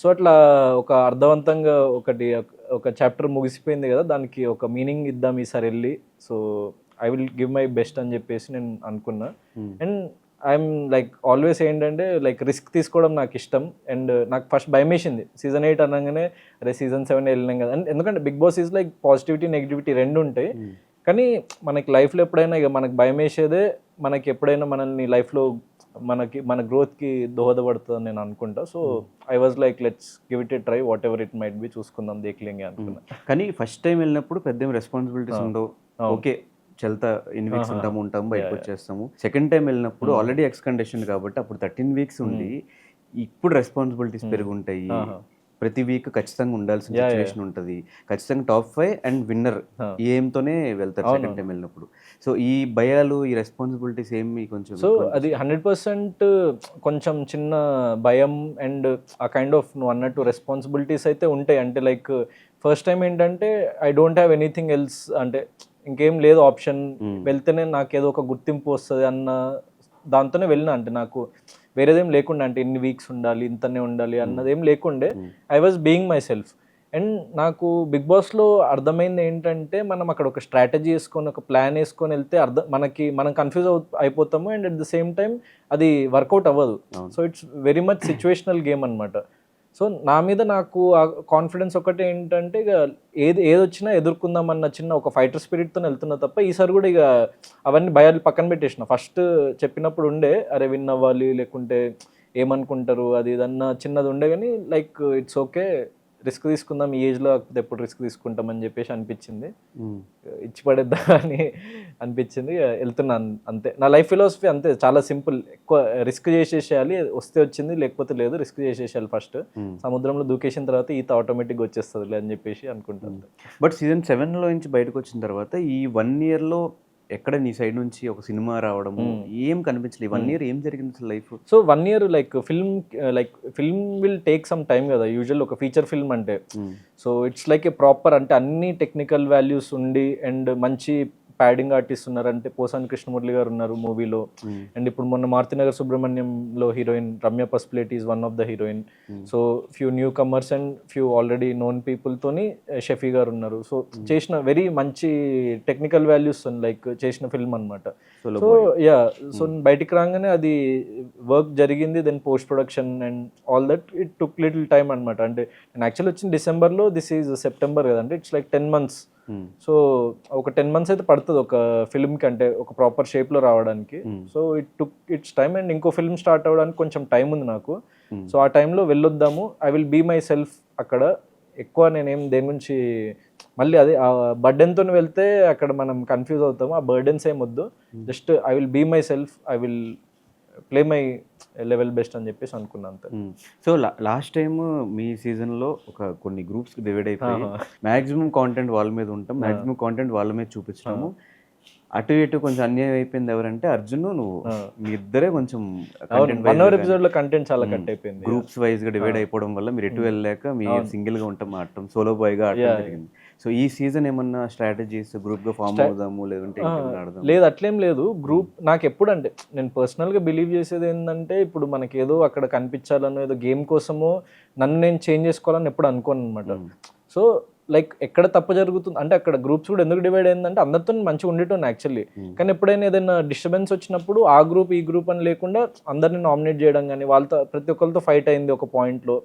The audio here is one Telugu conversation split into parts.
సో అట్లా ఒక అర్థవంతంగా ఒక చాప్టర్ ముగిసిపోయింది కదా, దానికి ఒక మీనింగ్ ఇద్దాం ఈసారి వెళ్ళి. So I will give my best అని చెప్పేసి నేను అనుకున్నా. అండ్ ఐఎమ్ లైక్ ఆల్వేస్ ఏంటంటే లైక్ రిస్క్ తీసుకోవడం నాకు ఇష్టం. అండ్ నాకు ఫస్ట్ భయం వేసింది సీజన్ 8 అనగానే, అరే సీజన్ 7 వెళ్ళినాం కదా. అండ్ ఎందుకంటే Bigg Boss is like positivity negativity రెండు ఉంటాయి. కానీ మనకి లైఫ్లో ఎప్పుడైనా ఇక మనకు భయం వేసేదే మనకి ఎప్పుడైనా మనల్ని లైఫ్లో మన గ్రోత్కి దోహదపడుతుంది నేను అనుకుంటా. So I was like let's give it A try, what ever it might be, చూసుకుందాం దేఖ్లేంగే అనుకున్నా. కానీ ఫస్ట్ టైం వెళ్ళినప్పుడు పెద్ద రెస్పాన్సిబిలిటీస్ ఉండవు. ఓకే చల్తా ఇన్ వీక్స్ ఉంటాము బయటకు వచ్చేస్తాము. సెకండ్ టైం వెళ్ళినప్పుడు ఆల్రెడీ ఎక్స్ కండిషన్ కాబట్టి అప్పుడు 13 వీక్స్ ఉండి ఇప్పుడు రెస్పాన్సిబిలిటీస్ పెరుగుంటాయి. ప్రతి వీక్ ఖచ్చితంగా ఉండాల్సిన సిచ్యువేషన్ ఉంటుంది. ఖచ్చితంగా టాప్ 5 అండ్ విన్నర్ ఏమ్తోనే వెళ్తారు సెకండ్ టైం వెళ్ళినప్పుడు. సో ఈ భయాలు, ఈ రెస్పాన్సిబిలిటీస్ ఏమి కొంచెం, సో అది 100% కొంచెం చిన్న భయం అండ్ ఆ కైండ్ ఆఫ్ నువ్వు అన్నట్టు రెస్పాన్సిబిలిటీస్ అయితే ఉంటాయి. అంటే లైక్ ఫస్ట్ టైం ఏంటంటే I don't have anything else, అంటే ఇంకేం లేదు ఆప్షన్, వెళ్తేనే నాకు ఏదో ఒక గుర్తింపు వస్తుంది అన్న దాంతోనే వెళ్ళినా. అంటే నాకు వేరేదేం లేకుండా, అంటే ఇన్ని వీక్స్ ఉండాలి ఇంతనే ఉండాలి అన్నదేం లేకుండే. I was being my self. And నాకు బిగ్ బాస్లో అర్థమైంది ఏంటంటే, మనం అక్కడ ఒక స్ట్రాటజీ వేసుకొని ఒక ప్లాన్ వేసుకొని వెళ్తే మనం కన్ఫ్యూజ్ అయిపోతాము. And at the same time అది వర్కౌట్ అవ్వదు. So it's very much situational game అనమాట. సో నా మీద నాకు ఆ కాన్ఫిడెన్స్ ఒకటే ఏంటంటే, ఇక ఏదొచ్చినా ఎదుర్కొందాం అన్న చిన్న ఒక ఫైటర్ స్పిరిట్తో వెళ్తున్నా తప్ప, ఈసారి కూడా ఇక అవన్నీ భయాలు పక్కన పెట్టేసిన. ఫస్ట్ చెప్పినప్పుడు ఉండే, అరే విన్ అవ్వాలి లేకుంటే ఏమనుకుంటారు అది ఇదన్న చిన్నది ఉండే, కానీ లైక్ ఇట్స్ ఓకే, రిస్క్ తీసుకుందాం ఈ ఏజ్లో, కాకపోతే ఎప్పుడు రిస్క్ తీసుకుంటామని చెప్పేసి అనిపించింది. ఇచ్చి పడేద్దా అని అనిపించింది. వెళ్తున్నాను అంతే. నా లైఫ్ ఫిలాసఫీ అంతే, చాలా సింపుల్. ఎక్కువ రిస్క్ చేసేసేయాలి, వస్తే వచ్చింది లేకపోతే లేదు, రిస్క్ చేసేసేయాలి ఫస్ట్. సముద్రంలో దూకేసిన తర్వాత ఈత ఆటోమేటిక్గా వచ్చేస్తుంది అని చెప్పేసి అనుకుంటాను. బట్ సీజన్ 7లో నుంచి బయటకు వచ్చిన తర్వాత ఈ 1 ఇయర్లో ఎక్కడ నీ సైడ్ నుంచి ఒక సినిమా రావడము ఏం కనిపించలేదు. 1 ఇయర్ ఏం జరిగింది అసలు life? So 1 year like film will take some time కదా యూజువల్ ఒక ఫీచర్ ఫిల్మ్ అంటే. So it's like a proper, అంటే అన్ని టెక్నికల్ వాల్యూస్ ఉండి అండ్ మంచి ప్యాడింగ్ ఆర్టిస్ట్ ఉన్నారు. అంటే పోసాని కృష్ణమురళి గారు ఉన్నారు మూవీలో. అండ్ ఇప్పుడు మొన్న మారుతినగర్ సుబ్రహ్మణ్యంలో heroine Ramya Pasupuleti is one of the heroine. So few new comers and few already known పీపుల్తోని షఫీ గారు ఉన్నారు. సో చేసిన వెరీ మంచి టెక్నికల్ వాల్యూస్ లైక్ చేసిన ఫిల్మ్ అనమాట. సో యా, సో బయటికి రాగానే అది వర్క్ జరిగింది. Then post production and all that it took little time అనమాట. అంటే నేను యాక్చువల్ వచ్చిన డిసెంబర్లో, దిస్ ఈజ్ సెప్టెంబర్ కదంటే, ఇట్స్ లైక్ 10 months. సో ఒక 10 months అయితే పడుతుంది ఒక ఫిల్మ్కి, అంటే ఒక ప్రాపర్ షేప్లో రావడానికి. So it took its time. And ఇంకో ఫిల్మ్ స్టార్ట్ అవ్వడానికి కొంచెం టైం ఉంది నాకు. సో ఆ టైంలో వెళ్ళొద్దాము, I will be myself అక్కడ. ఎక్కువ నేనేం దేని గురించి మళ్ళీ అదే ఆ బర్డెన్తో వెళ్తే అక్కడ మనం కన్ఫ్యూజ్ అవుతాము. ఆ బర్డెన్స్ ఏం వద్దు, just I will be myself, I will play my level best అని చెప్పేసి అనుకున్నాను అంతే. సో లాస్ట్ టైం మీ సీజన్లో కొన్ని గ్రూప్స్కి డివైడ్ అయిపోయి మ్యాక్సిమం కాంటెంట్ వాళ్ళ మీద ఉంటాం, మ్యాక్సిమం కాంటెంట్ వాళ్ళ మీద చూపించడము. అటు ఇటు కొంచెం అన్యాయం అయిపోయింది. ఎవరంటే అర్జున్ నువ్వు, మీ ఇద్దరే కొంచెం 1 hour ఎపిసోడ్లో కంటెంట్ చాలా కట్ అయిపోయింది. గ్రూప్స్ వైజ్గా డివైడ్ అయిపోవడం వల్ల మీరు ఎటు వెళ్ళలేక మీ సింగిల్గా ఉంటాం ఆడటం, సోలో బాయ్గా ఆడటం జరిగింది. సో ఈ సీజన్ ఏమన్నా స్ట్రాటజీస్ గ్రూప్గా ఫామ్ అవుదాము లేదంటే లేదు, అట్లేం లేదు. గ్రూప్ నాకు ఎప్పుడు అంటే నేను పర్సనల్గా బిలీవ్ చేసేది ఏంటంటే, ఇప్పుడు మనకి ఏదో అక్కడ కనిపించాలనో ఏదో గేమ్ కోసమో నన్ను నేను చేంజ్ చేసుకోవాలని ఎప్పుడు అనుకోను అనమాట. సో లైక్ ఎక్కడ తప్పు జరుగుతుంది అంటే, అక్కడ గ్రూప్స్ కూడా ఎందుకు డివైడ్ అయిందంటే, అందరితో మంచిగా ఉండేటోని యాక్చువల్లీ. కానీ ఎప్పుడైనా ఏదైనా డిస్టర్బెన్స్ వచ్చినప్పుడు ఆ గ్రూప్ ఈ గ్రూప్ అని లేకుండా అందరిని నామినేట్ చేయడం కానీ, వాళ్ళతో ప్రతి ఒక్కరితో ఫైట్ అయింది ఒక పాయింట్లో.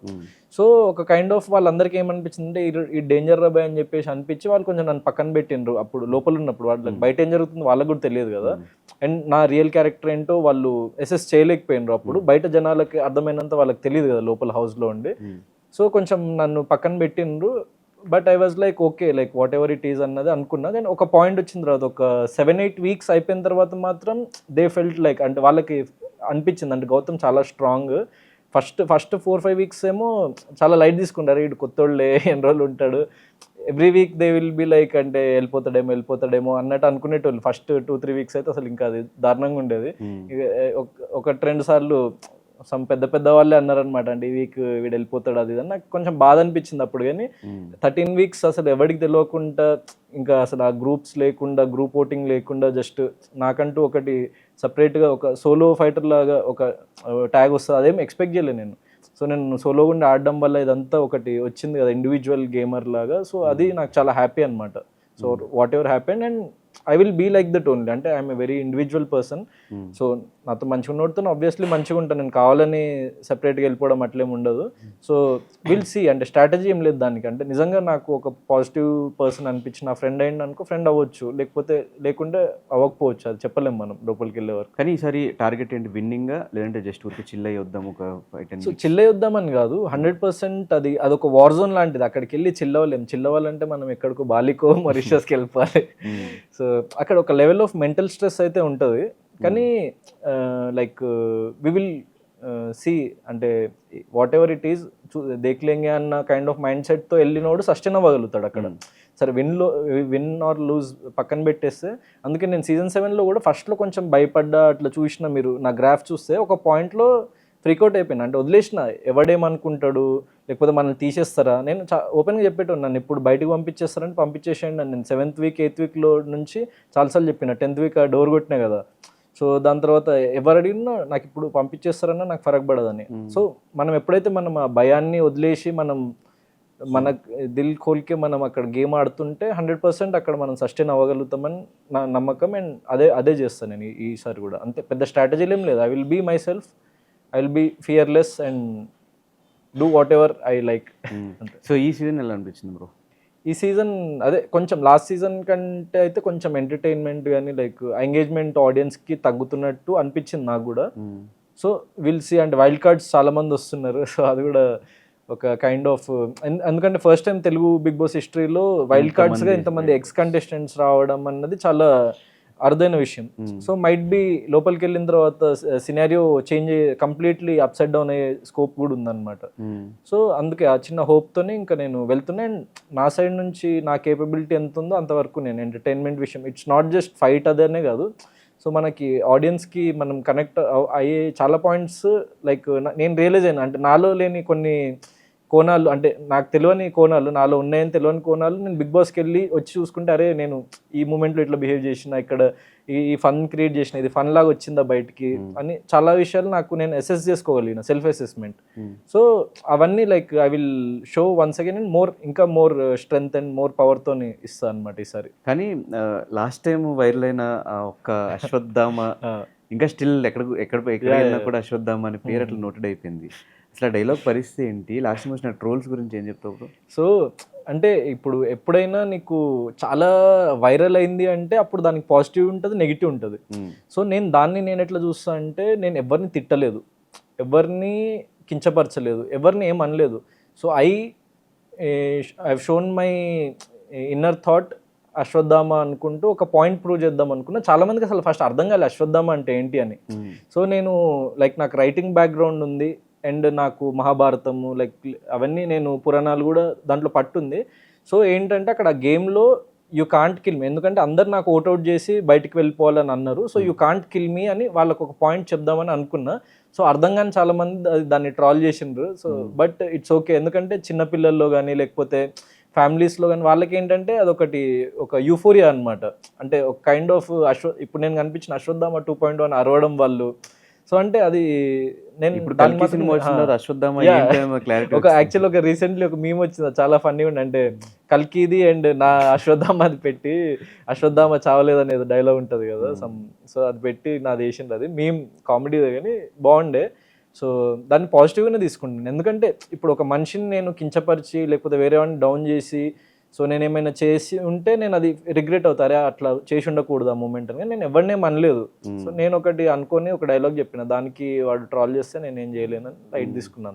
సో ఒక కైండ్ ఆఫ్ వాళ్ళందరికీ ఏమనిపించింది అంటే, ఈ డేంజర్ రాబాయ్ అని చెప్పేసి అనిపించి వాళ్ళు కొంచెం నన్ను పక్కన పెట్టిండ్రు. అప్పుడు లోపల ఉన్నప్పుడు వాళ్ళకి బయట ఏం జరుగుతుందో వాళ్ళకి కూడా తెలియదు కదా. అండ్ నా రియల్ క్యారెక్టర్ ఏంటో వాళ్ళు అసెస్ చేయలేకపోయినరు. అప్పుడు బయట జనాలకి అర్థమైనంత వాళ్ళకి తెలియదు కదా లోపల హౌస్లో ఉండి. సో కొంచెం నన్ను పక్కన పెట్టిండ్రు. But I was like okay, like what ever it is అన్నది అనుకున్నా. కానీ ఒక పాయింట్ వచ్చిన తర్వాత, ఒక 7-8 weeks అయిపోయిన తర్వాత మాత్రం దే ఫెల్ట్ లైక్, అంటే వాళ్ళకి అనిపించింది అంటే గౌతమ్ చాలా స్ట్రాంగ్. ఫస్ట్ 4-5 weeks ఏమో చాలా లైట్ తీసుకుంటారు, వీడు కొత్తోళ్ళే ఎన్ని రోజులు ఉంటాడు, every week they will be like, అంటే వెళ్ళిపోతాడేమో అన్నట్టు అనుకునేటోళ్ళు. ఫస్ట్ 2-3 weeks అయితే అసలు ఇంకా అది దారుణంగా ఉండేది. ఒక 2 సార్లు పెద్ద వాళ్ళే అన్నారనమాట, అంటే ఈ వీక్ వీడు వెళ్ళిపోతాడు అది అని. నాకు కొంచెం బాధ అనిపించింది అప్పుడు. కానీ 13 weeks అసలు ఎవరికి తెలియకుండా, ఇంకా అసలు ఆ గ్రూప్స్ లేకుండా, గ్రూప్ ఓటింగ్ లేకుండా, జస్ట్ నాకంటూ ఒకటి సపరేట్గా ఒక సోలో ఫైటర్ లాగా ఒక ట్యాగ్ వస్తుంది, అదేం ఎక్స్పెక్ట్ చేయలేదు నేను. సో నేను సోలో గుండా ఆడడం వల్ల ఇదంతా ఒకటి వచ్చింది కదా ఇండివిజువల్ గేమర్ లాగా. సో అది నాకు చాలా హ్యాపీ అనమాట. So whatever happen and I will be like that only. అంటే I'm a very individual person. So నాతో మంచిగా ఉన్నోడితో ఆబ్వియస్లీ మంచిగా ఉంటాను. నేను కావాలని సెపరేట్గా వెళ్ళిపోవడం అట్లేం ఉండదు. So will see. అంటే స్ట్రాటజీ ఏం లేదు దానికి. అంటే నిజంగా నాకు ఒక పాజిటివ్ పర్సన్ అనిపించి నా ఫ్రెండ్ అయింది అనుకో, ఫ్రెండ్ అవ్వచ్చు, లేకుంటే అవ్వకపోవచ్చు. అది చెప్పలేము మనం లోపలికి వెళ్ళేవారు. కానీ ఈసారి టార్గెట్ ఏంటి, విన్నింగా లేదంటే జస్ట్ ఊరికి చిల్ అయ్యి వద్దాం ఒక 5-10 సో చిల్ అయ్యొద్దామని కాదు, 100% అదొక వార్ జోన్ లాంటిది. అక్కడికి వెళ్ళి చిల్ అవ్వలేము. చిల్ అవ్వాలంటే మనం ఎక్కడికో బాలికో మారిషస్కి వెళ్ళిపోవాలి. సో అక్కడ ఒక లెవెల్ ఆఫ్ మెంటల్ స్ట్రెస్ అయితే ఉంటుంది. కానీ లైక్ వి విల్ సి. అంటే వాట్ ఎవర్ ఇట్ ఈస్ దేఖ్లేంగే అన్న కైండ్ ఆఫ్ మైండ్ సెట్తో వెళ్ళినోడు సస్టైన్ అవ్వగలుగుతాడు అక్కడ. సరే విన్ ఆర్ లూజ్ పక్కన పెట్టేస్తే, అందుకే నేను సీజన్ 7లో కూడా ఫస్ట్లో కొంచెం భయపడ్డా అట్లా చూసిన. మీరు నా గ్రాఫ్ చూస్తే ఒక పాయింట్లో ఫ్రీకౌట్ అయిపోయినా. అంటే వదిలేసిన, ఎవడేమనుకుంటాడు, లేకపోతే మనల్ని తీసేస్తారా. నేను ఓపెన్గా చెప్పేటోడు, నన్ను ఇప్పుడు బయటకు పంపించేస్తారని పంపించేసేయండి. నేను 7th వీక్ 8th వీక్లో నుంచి చాలాసార్లు చెప్పిన. 10th వీక్ డోర్ కొట్టినా కదా. సో దాని తర్వాత ఎవరు అడిగినా నాకు ఇప్పుడు పంపించేస్తారన్నా నాకు ఫరక్ పడదని. సో మనం ఎప్పుడైతే మనం ఆ భయాన్ని వదిలేసి మన దిల్ ఖోల్కే మనం అక్కడ గేమ్ ఆడుతుంటే 100% అక్కడ మనం సస్టైన్ అవ్వగలుగుతామని నా నమ్మకం. అండ్ అదే చేస్తాను నేను ఈసారి కూడా. అంతే, పెద్ద స్ట్రాటజీలు ఏం లేదు. I will be myself, I will be fearless and do whatever I like. So ఈ సీజన్ ఎలా అనిపించింది బ్రో? ఈ సీజన్ అదే కొంచెం లాస్ట్ సీజన్ కంటే అయితే కొంచెం ఎంటర్టైన్మెంట్ కానీ లైక్ ఎంగేజ్మెంట్ ఆడియన్స్కి తగ్గుతున్నట్టు అనిపించింది నాకు కూడా. So will see. అంటే వైల్డ్ కార్డ్స్ చాలా మంది వస్తున్నారు. సో అది కూడా ఒక కైండ్ ఆఫ్, ఎందుకంటే first time Telugu Bigg Boss హిస్టరీలో వైల్డ్ కార్డ్స్గా ఇంతమంది ఎక్స్ కంటెస్టెంట్స్ రావడం అన్నది చాలా అరుదైన విషయం. సో మైట్ బి లోపలికి వెళ్ళిన తర్వాత scenario change completely upside down అయ్యే స్కోప్ కూడా ఉందన్నమాట. సో అందుకే ఆ చిన్న హోప్తోనే ఇంకా నేను వెళ్తున్నా. అండ్ నా సైడ్ నుంచి నా కేపబిలిటీ ఎంత ఉందో అంతవరకు నేను ఎంటర్టైన్మెంట్ విషయం, ఇట్స్ నాట్ జస్ట్ ఫైట్ అదనే కాదు. సో మనకి ఆడియన్స్కి మనం కనెక్ట్ అయ్యే చాలా పాయింట్స్ లైక్ నేను రియలైజ్ అయినా. అంటే నాలో లేని కొన్ని కోణాలు, అంటే నాకు తెలియని కోణాలు, నాలో ఉన్నాయని తెలియని కోణాలు నేను బిగ్ బాస్కి వెళ్ళి వచ్చి చూసుకుంటే, అరే నేను ఈ మూమెంట్లో ఇట్లా బిహేవ్ చేసిన, ఇక్కడ ఈ ఫన్ క్రియేట్ చేసిన, ఇది ఫన్ లాగా వచ్చిందా బయటికి అని చాలా విషయాలు నాకు నేను అసెస్ చేసుకోగలిగిన, సెల్ఫ్ అసెస్మెంట్. సో అవన్నీ like I will show once again and ఇంకా మోర్ స్ట్రెంగ్త్ అండ్ మోర్ పవర్తో ఇస్తాను అనమాట ఈసారి. కానీ లాస్ట్ టైం వైరల్ అయిన ఒక్క అశ్వత్థామ ఇంకా స్టిల్ ఎక్కడ వెళ్ళినా కూడా అశ్వత్థామ అనే పేరు అట్లా నోటెడ్ అయిపోయింది. అసలు డైలాగ్ పరిస్థితి ఏంటి? లాస్ట్ వచ్చిన ట్రోల్స్ గురించి ఏం చెప్తావు? సో అంటే ఇప్పుడు ఎప్పుడైనా నీకు చాలా వైరల్ అయింది అంటే అప్పుడు దానికి పాజిటివ్ ఉంటుంది, నెగిటివ్ ఉంటుంది. సో నేను ఎట్లా చూస్తా అంటే, నేను ఎవరిని తిట్టలేదు, ఎవరిని కించపరచలేదు, ఎవరిని ఏం అనలేదు. So I shown my inner thought Ashwatthama అనుకుంటూ ఒక పాయింట్ ప్రూవ్ చేద్దాం అనుకున్నా. చాలా మందికి అసలు ఫస్ట్ అర్థం కాలేదు అశ్వత్థామ అంటే ఏంటి అని. సో నేను లైక్ నాకు రైటింగ్ బ్యాక్గ్రౌండ్ ఉంది అండ్ నాకు మహాభారతము లైక్ అవన్నీ నేను పురాణాలు కూడా దాంట్లో పట్టుంది. సో ఏంటంటే అక్కడ గేమ్లో యూ కాంట్ కిల్ మీ, ఎందుకంటే అందరు నాకు ఓట్అవుట్ చేసి బయటికి వెళ్ళిపోవాలని అన్నారు. So you can't kill me అని వాళ్ళకు ఒక పాయింట్ చెప్దామని అనుకున్నా. సో అర్థం కానీ చాలా మంది దాన్ని ట్రాల్ చేసిండ్రు. సో బట్ ఇట్స్ ఓకే, ఎందుకంటే చిన్నపిల్లల్లో కానీ లేకపోతే ఫ్యామిలీస్లో కానీ వాళ్ళకి ఏంటంటే అదొకటి ఒక యూఫోరియా అనమాట. అంటే ఒక కైండ్ ఆఫ్ ఇప్పుడు నేను కనిపించిన అశ్వత్థామ 2.1 అరవడం వాళ్ళు. సో అంటే అది నేను ఒక యాక్చువల్ ఒక రీసెంట్లీ ఒక మీమ్ వచ్చింది, చాలా ఫన్నీ ఉండి. అంటే కల్కిది అండ్ నా అశ్వత్థామ అది పెట్టి అశ్వత్థామ చావలేదు అనేది డైలాగ్ ఉంటుంది కదా సో అది పెట్టి నాది వేసింది. అది మీమ్ కామెడీ కానీ బాగుండే. సో దాన్ని పాజిటివ్గానే తీసుకుంటాను. ఎందుకంటే ఇప్పుడు ఒక మనిషిని నేను కించపరిచి లేకపోతే వేరే వాడిని డౌన్ చేసి సో నేను ఏమైనా చేసి ఉంటే నేను అది రిగ్రెట్ అవుతారా, అట్లా చేసి ఉండకూడదు ఆ మూమెంట్ అని. నేను ఎవరినేం అనలేదు. సో నేను ఒకటి అనుకొని ఒక డైలాగ్ చెప్పిన, దానికి వాడు ట్రాల్ చేస్తే నేను ఏం చేయలేనని లైట్ తీసుకున్నాను.